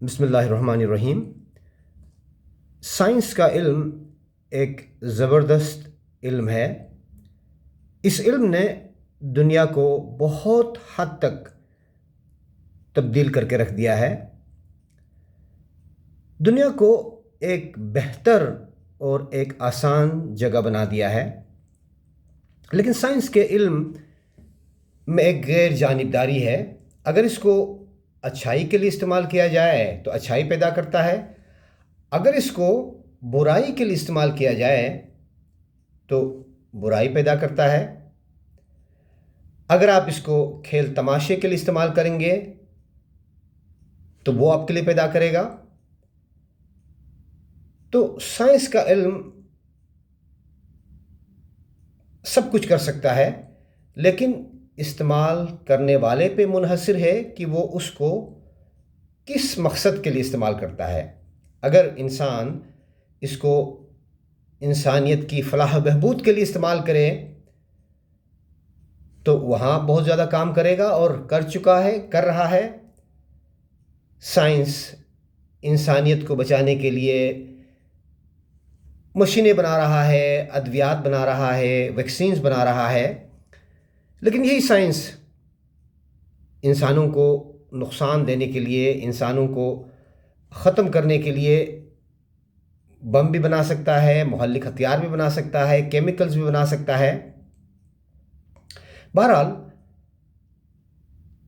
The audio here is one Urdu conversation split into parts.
بسم اللہ الرحمن الرحیم۔ سائنس کا علم ایک زبردست علم ہے۔ اس علم نے دنیا کو بہت حد تک تبدیل کر کے رکھ دیا ہے، دنیا کو ایک بہتر اور ایک آسان جگہ بنا دیا ہے۔ لیکن سائنس کے علم میں ایک غیر جانبداری ہے۔ اگر اس کو اچھائی کے لیے استعمال کیا جائے تو اچھائی پیدا کرتا ہے، اگر اس کو برائی کے لیے استعمال کیا جائے تو برائی پیدا کرتا ہے۔ اگر آپ اس کو کھیل تماشے کے لیے استعمال کریں گے تو وہ آپ کے لیے پیدا کرے گا۔ تو سائنس کا علم سب کچھ کر سکتا ہے، لیکن استعمال کرنے والے پہ منحصر ہے کہ وہ اس کو کس مقصد کے لیے استعمال کرتا ہے۔ اگر انسان اس کو انسانیت کی فلاح و بہبود کے لیے استعمال کرے تو وہاں بہت زیادہ کام کرے گا، اور کر چکا ہے، کر رہا ہے۔ سائنس انسانیت کو بچانے کے لیے مشینیں بنا رہا ہے، ادویات بنا رہا ہے، ویکسینز بنا رہا ہے، لیکن یہی سائنس انسانوں کو نقصان دینے کے لیے، انسانوں کو ختم کرنے کے لیے بم بھی بنا سکتا ہے، مہلک ہتھیار بھی بنا سکتا ہے، کیمیکلز بھی بنا سکتا ہے۔ بہرحال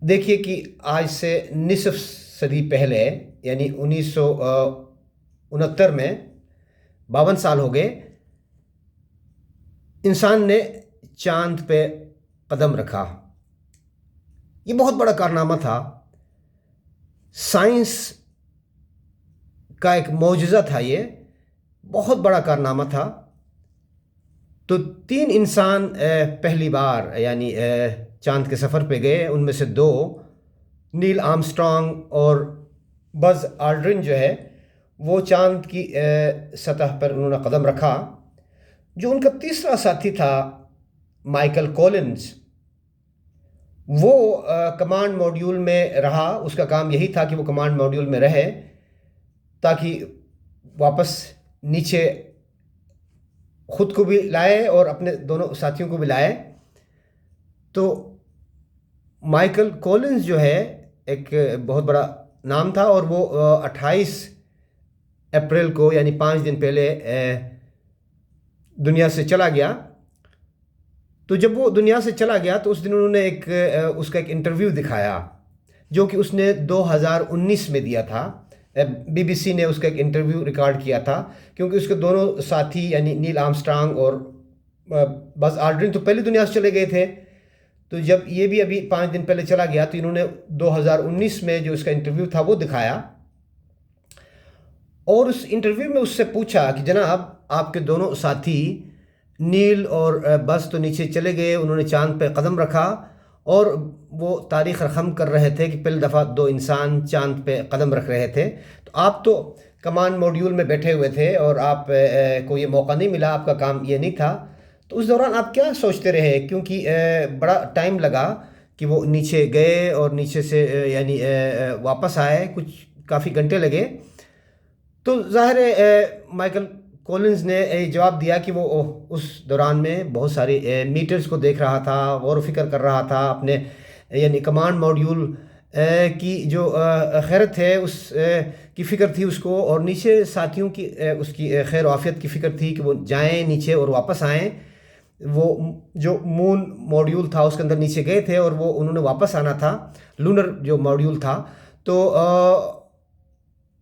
دیکھیے کہ آج سے نصف صدی پہلے، یعنی 1969 میں 52 سال ہو گئے، انسان نے چاند پہ قدم رکھا۔ یہ بہت بڑا کارنامہ تھا، سائنس کا ایک معجزہ تھا، یہ بہت بڑا کارنامہ تھا۔ تو 3 انسان پہلی بار یعنی چاند کے سفر پہ گئے، ان میں سے 2 نیل آرمسٹرانگ اور بز آلڈرن جو ہے وہ چاند کی سطح پر انہوں نے قدم رکھا۔ جو ان کا تیسرا ساتھی تھا مائیکل کولنز، وہ کمانڈ موڈیول میں رہا۔ اس کا کام یہی تھا کہ وہ کمانڈ موڈیول میں رہے تاکہ واپس نیچے خود کو بھی لائے اور اپنے دونوں ساتھیوں کو بھی لائے۔ تو مائیکل کولنز جو ہے ایک بہت بڑا نام تھا، اور وہ 28 اپریل کو یعنی 5 دن پہلے دنیا سے چلا گیا۔ تو جب وہ دنیا سے چلا گیا تو اس دن انہوں نے اس کا ایک انٹرویو دکھایا، جو کہ اس نے 2019 میں دیا تھا۔ BBC نے اس کا ایک انٹرویو ریکارڈ کیا تھا، کیونکہ اس کے دونوں ساتھی یعنی نیل آرمسٹرانگ اور بز آلڈرن تو پہلی دنیا سے چلے گئے تھے۔ تو جب یہ بھی ابھی 5 دن پہلے چلا گیا تو انہوں نے 2019 میں جو اس کا انٹرویو تھا وہ دکھایا، اور اس انٹرویو میں اس سے پوچھا کہ جناب آپ کے دونوں ساتھی نیل اور بز تو نیچے چلے گئے، انہوں نے چاند پہ قدم رکھا، اور وہ تاریخ رقم کر رہے تھے کہ پہلی دفعہ 2 انسان چاند پہ قدم رکھ رہے تھے، تو آپ تو کمانڈ موڈیول میں بیٹھے ہوئے تھے اور آپ کو یہ موقع نہیں ملا، آپ کا کام یہ نہیں تھا۔ تو اس دوران آپ کیا سوچتے رہے؟ کیونکہ بڑا ٹائم لگا کہ وہ نیچے گئے اور نیچے سے یعنی واپس آئے، کچھ کافی گھنٹے لگے۔ تو ظاہر مائیکل کولنز نے جواب دیا کہ وہ اس دوران میں بہت سارے میٹرز کو دیکھ رہا تھا، غور و فکر کر رہا تھا، اپنے یعنی کمانڈ موڈیول کی جو خیرت ہے اس کی فکر تھی اس کو، اور نیچے ساتھیوں کی اس کی خیر و عافیت کی فکر تھی کہ وہ جائیں نیچے اور واپس آئیں۔ وہ جو مون موڈیول تھا اس کے اندر نیچے گئے تھے اور وہ انہوں نے واپس آنا تھا، لونر جو موڈیول تھا۔ تو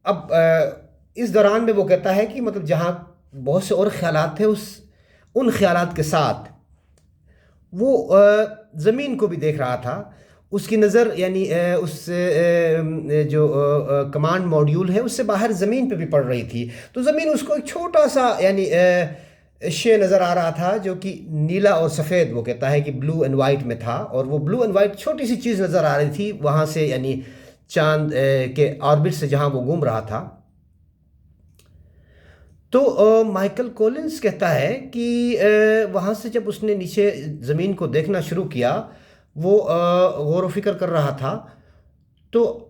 اب اس دوران میں وہ کہتا ہے کہ مطلب جہاں بہت سے اور خیالات تھے، ان خیالات کے ساتھ وہ زمین کو بھی دیکھ رہا تھا۔ اس کی نظر یعنی اس جو کمانڈ موڈیول ہے اس سے باہر زمین پہ بھی پڑ رہی تھی۔ تو زمین اس کو ایک چھوٹا سا یعنی شے نظر آ رہا تھا، جو کہ نیلا اور سفید، وہ کہتا ہے کہ بلو اینڈ وائٹ میں تھا، اور وہ بلو اینڈ وائٹ چھوٹی سی چیز نظر آ رہی تھی وہاں سے، یعنی چاند کے آربٹ سے جہاں وہ گھوم رہا تھا۔ تو مائیکل کولنز کہتا ہے کہ وہاں سے جب اس نے نیچے زمین کو دیکھنا شروع کیا، وہ غور و فکر کر رہا تھا، تو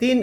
3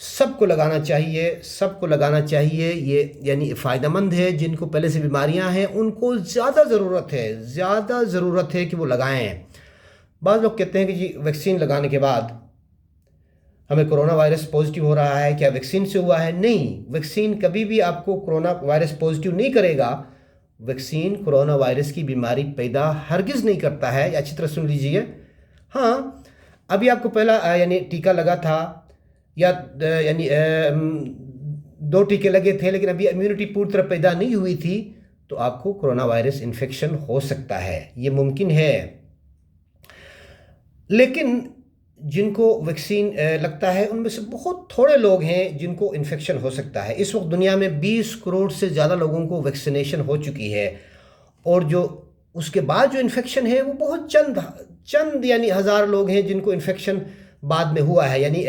سب کو لگانا چاہیے، سب کو لگانا چاہیے. یہ یعنی فائدہ مند ہے. جن کو پہلے سے بیماریاں ہیں ان کو زیادہ ضرورت ہے کہ وہ لگائیں. بعض لوگ کہتے ہیں کہ جی ویکسین لگانے کے بعد ہمیں کرونا وائرس پازیٹیو ہو رہا ہے، کیا ویکسین سے ہوا ہے؟ نہیں، ویکسین کبھی بھی آپ کو کرونا وائرس پازیٹیو نہیں کرے گا. ویکسین کرونا وائرس کی بیماری پیدا ہرگز نہیں کرتا ہے. اچھی طرح سن لیجئے. ہاں، ابھی آپ کو پہلا یعنی ٹیکہ لگا تھا یا یعنی 2 ٹیکے لگے تھے لیکن ابھی امیونٹی پوری طرح پیدا نہیں ہوئی تھی تو آپ کو کرونا وائرس انفیکشن ہو سکتا ہے. یہ ممکن ہے. لیکن جن کو ویکسین لگتا ہے ان میں سے بہت تھوڑے لوگ ہیں جن کو انفیکشن ہو سکتا ہے. اس وقت دنیا میں 20 کروڑ سے زیادہ لوگوں کو ویکسینیشن ہو چکی ہے، اور جو اس کے بعد جو انفیکشن ہے وہ بہت چند یعنی ہزار لوگ ہیں جن کو انفیکشن بعد میں ہوا ہے. یعنی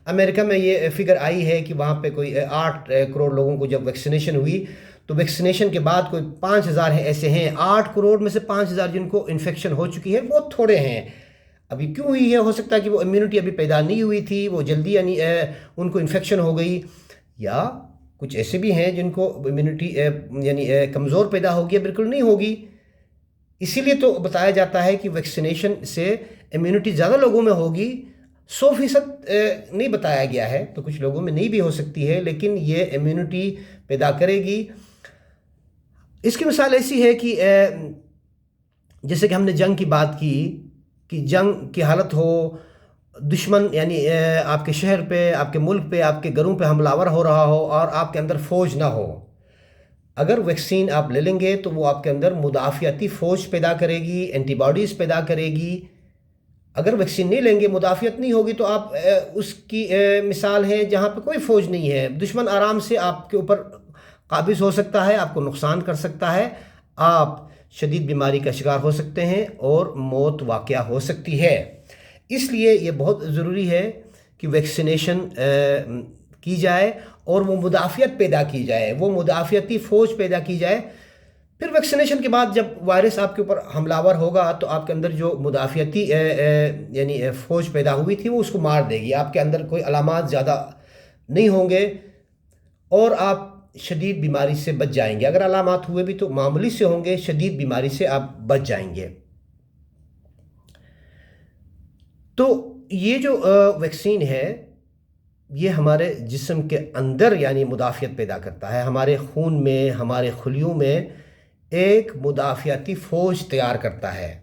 امریکہ میں یہ فگر آئی ہے کہ وہاں پہ کوئی 8 کروڑ لوگوں کو جب ویکسینیشن ہوئی تو ویکسینیشن کے بعد کوئی 5000 ایسے ہیں. 8 کروڑ میں سے 5000 جن کو انفیکشن ہو چکی ہے بہت تھوڑے ہیں. ابھی کیوں ہوئی ہے؟ ہو سکتا ہے کہ وہ امیونٹی ابھی پیدا نہیں ہوئی تھی، وہ جلدی یعنی ان کو انفیکشن ہو گئی، یا کچھ ایسے بھی ہیں جن کو امیونٹی یعنی کمزور پیدا ہوگی یا بالکل نہیں ہوگی. اسی لیے تو بتایا جاتا ہے کہ ویکسینیشن سے امیونٹی زیادہ لوگوں میں ہوگی. 100% نہیں بتایا گیا ہے، تو کچھ لوگوں میں نہیں بھی ہو سکتی ہے، لیکن یہ امیونٹی پیدا کرے گی. اس کی مثال ایسی ہے کہ جیسے کہ ہم نے جنگ کی بات کی کہ جنگ کی حالت ہو، دشمن یعنی آپ کے شہر پہ، آپ کے ملک پہ، آپ کے گھروں پہ حملہ آور ہو رہا ہو اور آپ کے اندر فوج نہ ہو. اگر ویکسین آپ لے لیں گے تو وہ آپ کے اندر مدافعتی فوج پیدا کرے گی، اینٹی باڈیز پیدا کرے گی. اگر ویکسین نہیں لیں گے، مدافعت نہیں ہوگی، تو آپ اس کی مثال ہے جہاں پہ کوئی فوج نہیں ہے، دشمن آرام سے آپ کے اوپر قابض ہو سکتا ہے، آپ کو نقصان کر سکتا ہے، آپ شدید بیماری کا شکار ہو سکتے ہیں اور موت واقع ہو سکتی ہے. اس لیے یہ بہت ضروری ہے کہ ویکسینیشن کی جائے اور وہ مدافعت پیدا کی جائے، وہ مدافعتی فوج پیدا کی جائے. پھر ویکسینیشن کے بعد جب وائرس آپ کے اوپر حملہ آور ہوگا تو آپ کے اندر جو مدافعتی یعنی فوج پیدا ہوئی تھی وہ اس کو مار دے گی. آپ کے اندر کوئی علامات زیادہ نہیں ہوں گے اور آپ شدید بیماری سے بچ جائیں گے. اگر علامات ہوئے بھی تو معمولی سے ہوں گے، شدید بیماری سے آپ بچ جائیں گے. تو یہ جو ویکسین ہے یہ ہمارے جسم کے اندر یعنی مدافعت پیدا کرتا ہے. ہمارے خون میں، ہمارے خلیوں میں ایک مدافعتی فوج تیار کرتا ہے.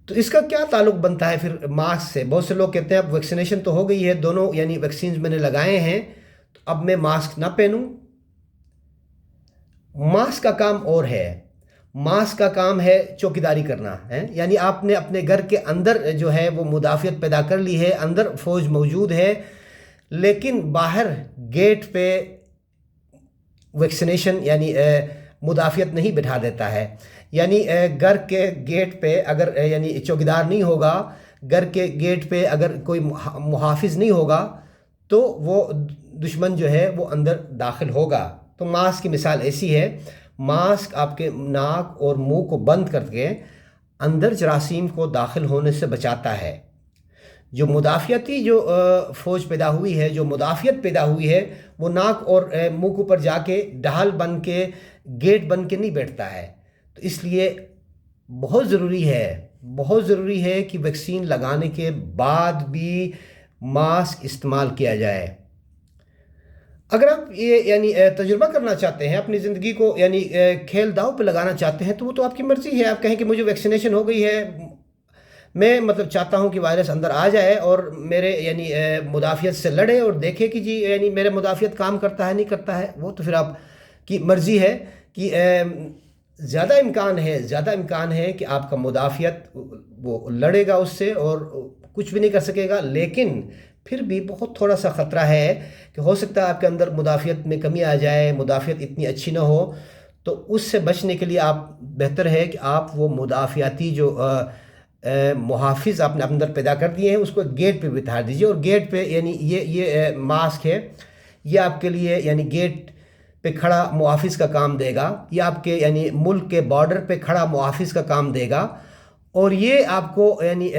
تو اس کا کیا تعلق بنتا ہے پھر ماسک سے؟ بہت سے لوگ کہتے ہیں اب ویکسینیشن تو ہو گئی ہے، دونوں یعنی ویکسینز میں نے لگائے ہیں، تو اب میں ماسک نہ پہنوں. ماسک کا کام اور ہے. ماسک کا کام ہے چوکیداری کرنا ہے. یعنی آپ نے اپنے گھر کے اندر جو ہے وہ مدافعت پیدا کر لی ہے، اندر فوج موجود ہے، لیکن باہر گیٹ پہ ویکسینیشن یعنی مدافعت نہیں بٹھا دیتا ہے. یعنی گھر کے گیٹ پہ اگر یعنی چوکیدار نہیں ہوگا، گھر کے گیٹ پہ اگر کوئی محافظ نہیں ہوگا تو وہ دشمن جو ہے وہ اندر داخل ہوگا. تو ماسک کی مثال ایسی ہے. ماسک آپ کے ناک اور منہ کو بند کر کے اندر جراثیم کو داخل ہونے سے بچاتا ہے. جو مدافعتی جو فوج پیدا ہوئی ہے، جو مدافعت پیدا ہوئی ہے، وہ ناک اور منہ کے اوپر جا کے ڈھال بن کے، گیٹ بن کے نہیں بیٹھتا ہے. تو اس لیے بہت ضروری ہے کہ ویکسین لگانے کے بعد بھی ماسک استعمال کیا جائے. اگر آپ یہ یعنی تجربہ کرنا چاہتے ہیں، اپنی زندگی کو یعنی کھیل داؤ پہ لگانا چاہتے ہیں، تو وہ تو آپ کی مرضی ہے. آپ کہیں کہ مجھے ویکسینیشن ہو گئی ہے، میں مطلب چاہتا ہوں کہ وائرس اندر آ جائے اور میرے یعنی مدافعت سے لڑے اور دیکھے کہ جی یعنی میرے مدافعت کام کرتا ہے نہیں کرتا ہے. وہ تو پھر آپ کی مرضی ہے کہ زیادہ امکان ہے کہ آپ کا مدافعت وہ لڑے گا اس سے اور کچھ بھی نہیں کر سکے گا. لیکن پھر بھی بہت تھوڑا سا خطرہ ہے کہ ہو سکتا ہے آپ کے اندر مدافعت میں کمی آ جائے، مدافعت اتنی اچھی نہ ہو. تو اس سے بچنے کے لیے آپ بہتر ہے کہ آپ وہ مدافعتی جو محافظ آپ نے اپنے اندر پیدا کر دیے ہیں اس کو گیٹ پہ بٹھا دیجیے. اور گیٹ پہ یعنی یہ ماسک ہے، یہ آپ کے لیے یعنی گیٹ پہ کھڑا محافظ کا کام دے گا، یہ آپ کے یعنی ملک کے بارڈر پہ کھڑا محافظ کا کام دے گا. اور یہ آپ کو یعنی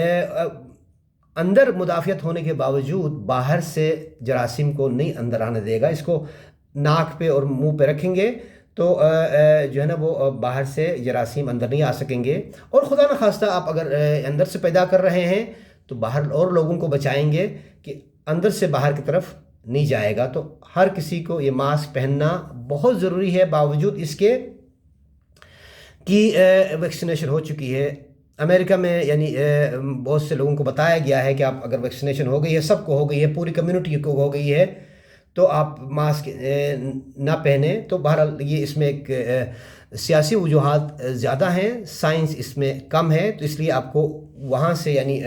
اندر مدافعت ہونے کے باوجود باہر سے جراثیم کو نہیں اندر آنے دے گا. اس کو ناک پہ اور منہ پہ رکھیں گے تو جو ہے نا وہ باہر سے جراثیم اندر نہیں آ سکیں گے. اور خدا نخواستہ آپ اگر اندر سے پیدا کر رہے ہیں تو باہر اور لوگوں کو بچائیں گے کہ اندر سے باہر کی طرف نہیں جائے گا. تو ہر کسی کو یہ ماسک پہننا بہت ضروری ہے باوجود اس کے کہ ویکسینیشن ہو چکی ہے. امریکہ میں یعنی بہت سے لوگوں کو بتایا گیا ہے کہ آپ اگر ویکسینیشن ہو گئی ہے، سب کو ہو گئی ہے، پوری کمیونٹی کو ہو گئی ہے، تو آپ ماسک نہ پہنیں. تو بہرحال یہ اس میں ایک سیاسی وجوہات زیادہ ہیں، سائنس اس میں کم ہے، تو اس لیے آپ کو وہاں سے یعنی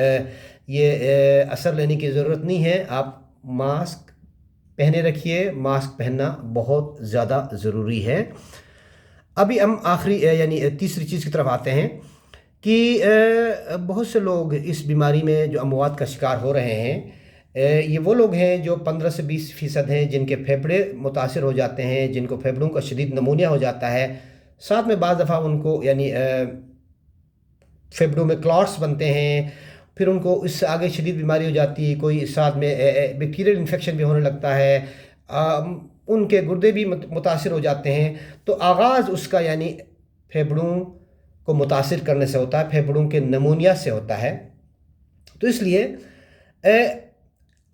یہ اثر لینے کی ضرورت نہیں ہے. آپ ماسک پہنے رکھیے. ماسک پہننا بہت زیادہ ضروری ہے. ابھی ہم آخری یعنی تیسری چیز کی طرف آتے ہیں کہ بہت سے لوگ اس بیماری میں جو اموات کا شکار ہو رہے ہیں، یہ وہ لوگ ہیں جو 15 سے 20% ہیں جن کے پھیپھڑے متاثر ہو جاتے ہیں، جن کو پھیپھڑوں کا شدید نمونیا ہو جاتا ہے. ساتھ میں بعض دفعہ ان کو یعنی پھیپھڑوں میں کلاٹس بنتے ہیں، پھر ان کو اس سے آگے شدید بیماری ہو جاتی ہے. کوئی ساتھ میں بیکٹیریل انفیکشن بھی ہونے لگتا ہے، ان کے گردے بھی متاثر ہو جاتے ہیں. تو آغاز اس کا یعنی پھیپھڑوں کو متاثر کرنے سے ہوتا ہے، پھیپھڑوں کے نمونیا سے ہوتا ہے. تو اس لیے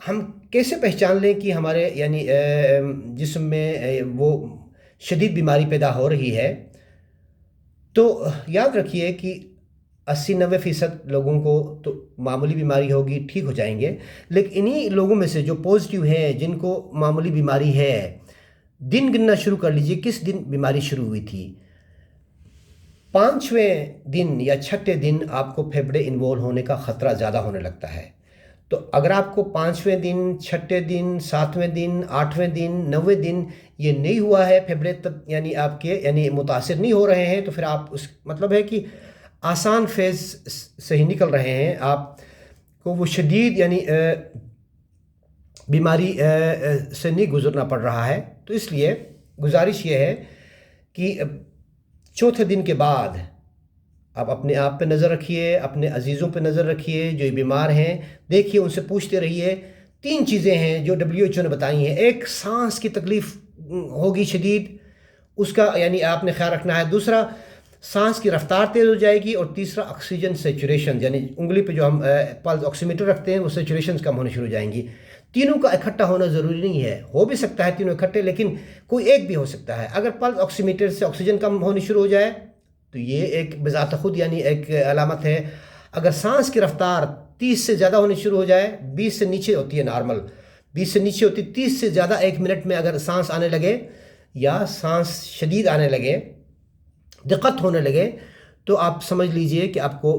ہم کیسے پہچان لیں کہ ہمارے یعنی جسم میں وہ شدید بیماری پیدا ہو رہی ہے؟ تو یاد رکھیے کہ 80-90% لوگوں کو تو معمولی بیماری ہوگی، ٹھیک ہو جائیں گے. لیکن انہی لوگوں میں سے جو پازیٹیو ہیں، جن کو معمولی بیماری ہے، دن گننا شروع کر لیجئے کس دن بیماری شروع ہوئی تھی. 5ویں دن یا 6ٹھے دن آپ کو پھیپھڑے انوالو ہونے کا خطرہ زیادہ ہونے لگتا ہے. تو اگر آپ کو 5ویں دن، 6ٹھے دن، 7ویں دن، 8ویں دن، 9ویں دن یہ نہیں ہوا ہے، پھیپھڑے تب یعنی آپ کے یعنی متاثر نہیں ہو رہے ہیں، تو پھر آپ اس مطلب ہے کہ آسان فیز سے ہی نکل رہے ہیں. آپ کو وہ شدید یعنی بیماری سے نہیں گزرنا پڑ رہا ہے. تو اس لیے گزارش یہ ہے کہ 4تھے دن کے بعد آپ اپنے آپ پہ نظر رکھیے، اپنے عزیزوں پہ نظر رکھیے جو بیمار ہیں، دیکھیے، ان سے پوچھتے رہیے. 3 چیزیں ہیں جو WHO نے بتائی ہیں. ایک، سانس کی تکلیف ہوگی شدید، اس کا یعنی آپ نے خیال رکھنا ہے. دوسرا، سانس کی رفتار تیز ہو جائے گی. اور تیسرا، آکسیجن سیچوریشن، یعنی انگلی پہ جو ہم پلس آکسی میٹر رکھتے ہیں وہ سیچوریشنز کم ہونے شروع ہو جائیں گی. تینوں کا اکٹھا ہونا ضروری نہیں ہے، ہو بھی سکتا ہے تینوں اکٹھے، لیکن کوئی ایک بھی ہو سکتا ہے. اگر پلس آکسی میٹر سے آکسیجن کم ہونی شروع ہو جائے تو یہ ایک بذات خود یعنی ایک علامت ہے. اگر سانس کی رفتار 30 سے زیادہ ہونی شروع ہو جائے، 20 سے نیچے ہوتی ہے نارمل، 20 سے نیچے ہوتی، 30 سے زیادہ 1 منٹ میں اگر سانس آنے لگے یا سانس شدید آنے لگے، دقت ہونے لگے، تو آپ سمجھ لیجئے کہ آپ کو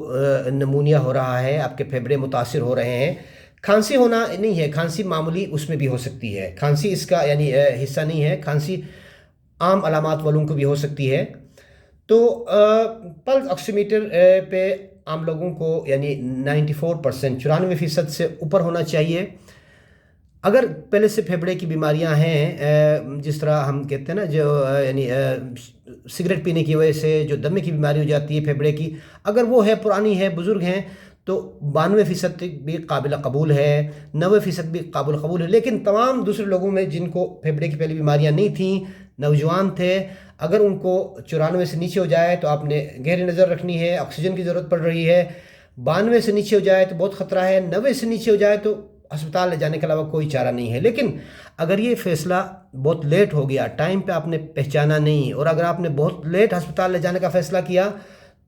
نمونیا ہو رہا ہے، آپ کے پھیپھڑے متاثر ہو رہے ہیں. کھانسی ہونا نہیں ہے، کھانسی معمولی اس میں بھی ہو سکتی ہے، کھانسی اس کا یعنی حصہ نہیں ہے. کھانسی عام علامات والوں کو بھی ہو سکتی ہے. تو پلس آکسی میٹر پہ عام لوگوں کو یعنی 94%، 94% سے اوپر ہونا چاہیے. اگر پہلے سے پھیپھڑے کی بیماریاں ہیں، جس طرح ہم کہتے ہیں نا جو یعنی سگریٹ پینے کی وجہ سے جو دمے کی بیماری ہو جاتی ہے پھیپھڑے کی، اگر وہ ہے، پرانی ہے، بزرگ ہیں، تو 92% بھی قابل قبول ہے، 90% بھی قابل قبول ہے. لیکن تمام دوسرے لوگوں میں جن کو پھیپھڑے کی پہلی بیماریاں نہیں تھیں، نوجوان تھے، اگر ان کو 94 سے نیچے ہو جائے تو آپ نے گہری نظر رکھنی ہے، آکسیجن کی ضرورت پڑ رہی ہے. 92 سے نیچے ہو جائے تو بہت خطرہ ہے. 90 سے نیچے ہو جائے تو ہسپتال لے جانے کے علاوہ کوئی چارہ نہیں ہے. لیکن اگر یہ فیصلہ بہت لیٹ ہو گیا، ٹائم پہ آپ نے پہچانا نہیں، اور اگر آپ نے بہت لیٹ ہسپتال لے جانے کا فیصلہ کیا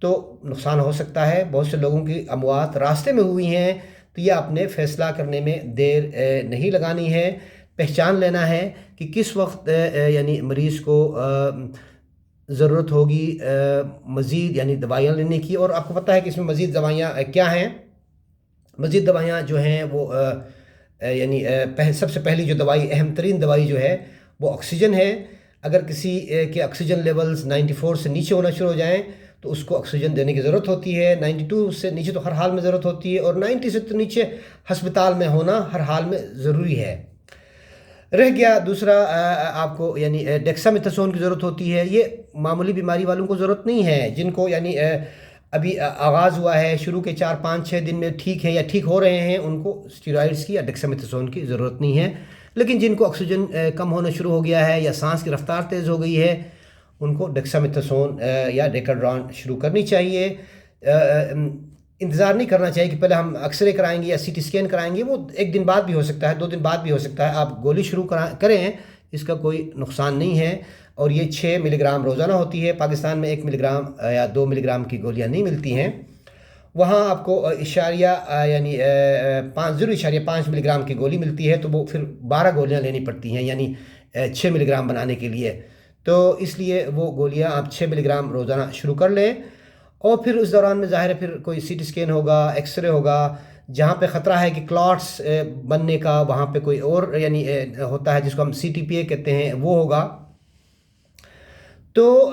تو نقصان ہو سکتا ہے. بہت سے لوگوں کی اموات راستے میں ہوئی ہیں. تو یہ آپ نے فیصلہ کرنے میں دیر نہیں لگانی ہے. پہچان لینا ہے کہ کس وقت یعنی مریض کو ضرورت ہوگی مزید یعنی دوائیاں لینے کی. اور آپ کو پتہ ہے کہ اس میں مزید دوائیاں کیا ہیں. مزید دوائیاں جو ہیں وہ یعنی سب سے پہلی جو دوائی، اہم ترین دوائی جو ہے وہ آکسیجن ہے. اگر کسی کے آکسیجن لیولز 94 سے نیچے ہونا شروع ہو جائیں تو اس کو آکسیجن دینے کی ضرورت ہوتی ہے. 92 سے نیچے تو ہر حال میں ضرورت ہوتی ہے، اور 90 سے نیچے ہسپتال میں ہونا ہر حال میں ضروری ہے. رہ گیا دوسرا، آپ کو یعنی ڈیکسامیتھاسون کی ضرورت ہوتی ہے. یہ معمولی بیماری والوں کو ضرورت نہیں ہے، جن کو یعنی ابھی آغاز ہوا ہے، شروع کے 4 5 6 دن میں ٹھیک ہیں یا ٹھیک ہو رہے ہیں، ان کو اسٹیرائڈس کی یا ڈیکسامیتھاسون کی ضرورت نہیں ہے. لیکن جن کو آکسیجن کم ہونا شروع ہو گیا ہے یا سانس کی رفتار تیز ہو گئی ہے، ان کو ڈیکسامیتھاسون یا ڈیکاڈران شروع کرنی چاہیے. انتظار نہیں کرنا چاہیے کہ پہلے ہم ایکس رے کرائیں گے یا سی ٹی اسکین کرائیں گے. وہ 1 دن بعد بھی ہو سکتا ہے، 2 دن بعد بھی ہو سکتا ہے. آپ گولی شروع کریں، اس کا کوئی نقصان نہیں ہے. اور یہ 6 ملی گرام روزانہ ہوتی ہے. پاکستان میں 1 ملی گرام یا 2 ملی گرام کی گولیاں نہیں ملتی ہیں. وہاں آپ کو اشاریہ یعنی 0.5 ملی گرام کی گولی ملتی ہے، تو وہ پھر 12 گولیاں لینی پڑتی ہیں، یعنی 6 ملی گرام بنانے کے لیے. تو اس لیے وہ گولیاں آپ 6 ملی گرام روزانہ شروع کر لیں. اور پھر اس دوران میں ظاہر ہے پھر کوئی سی ٹی اسکین ہوگا، ایکس رے ہوگا. جہاں پہ خطرہ ہے کہ کلاٹس بننے کا، وہاں پہ کوئی اور یعنی ہوتا ہے جس کو ہم سی ٹی پی اے کہتے ہیں، وہ ہوگا. تو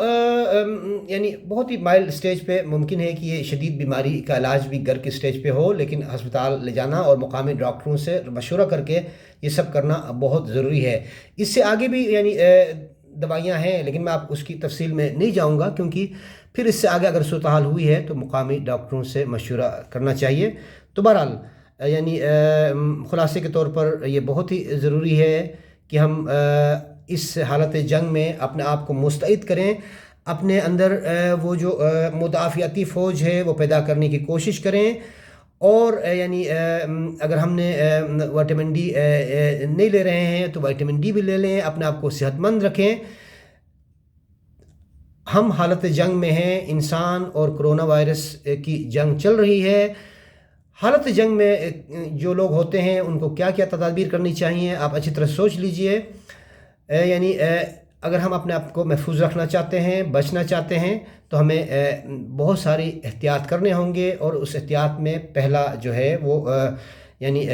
یعنی بہت ہی مائلڈ سٹیج پہ ممکن ہے کہ یہ شدید بیماری کا علاج بھی گھر کے سٹیج پہ ہو، لیکن ہسپتال لے جانا اور مقامی ڈاکٹروں سے مشورہ کر کے یہ سب کرنا بہت ضروری ہے. اس سے آگے بھی یعنی دوائیاں ہیں، لیکن میں آپ اس کی تفصیل میں نہیں جاؤں گا، کیونکہ پھر اس سے آگے اگر صورتحال ہوئی ہے تو مقامی ڈاکٹروں سے مشورہ کرنا چاہیے. تو بہرحال یعنی خلاصے کے طور پر یہ بہت ہی ضروری ہے کہ ہم اس حالت جنگ میں اپنے آپ کو مستعد کریں. اپنے اندر وہ جو مدافعتی فوج ہے وہ پیدا کرنے کی کوشش کریں. اور یعنی اگر ہم نے وٹامن ڈی نہیں لے رہے ہیں تو وٹامن ڈی بھی لے لیں. اپنے آپ کو صحت مند رکھیں. ہم حالت جنگ میں ہیں. انسان اور کرونا وائرس کی جنگ چل رہی ہے. حالت جنگ میں جو لوگ ہوتے ہیں ان کو کیا کیا تدابیر کرنی چاہیے، آپ اچھی طرح سوچ لیجئے. یعنی اگر ہم اپنے آپ کو محفوظ رکھنا چاہتے ہیں، بچنا چاہتے ہیں، تو ہمیں بہت ساری احتیاط کرنے ہوں گے. اور اس احتیاط میں پہلا جو ہے وہ یعنی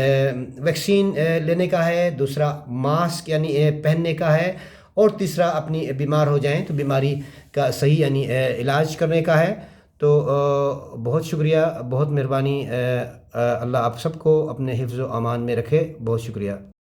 ویکسین لینے کا ہے. دوسرا ماسک یعنی پہننے کا ہے. اور تیسرا اپنی بیمار ہو جائیں تو بیماری کا صحیح یعنی علاج کرنے کا ہے. تو بہت شکریہ، بہت مہربانی. اللہ آپ سب کو اپنے حفظ و امان میں رکھے. بہت شکریہ.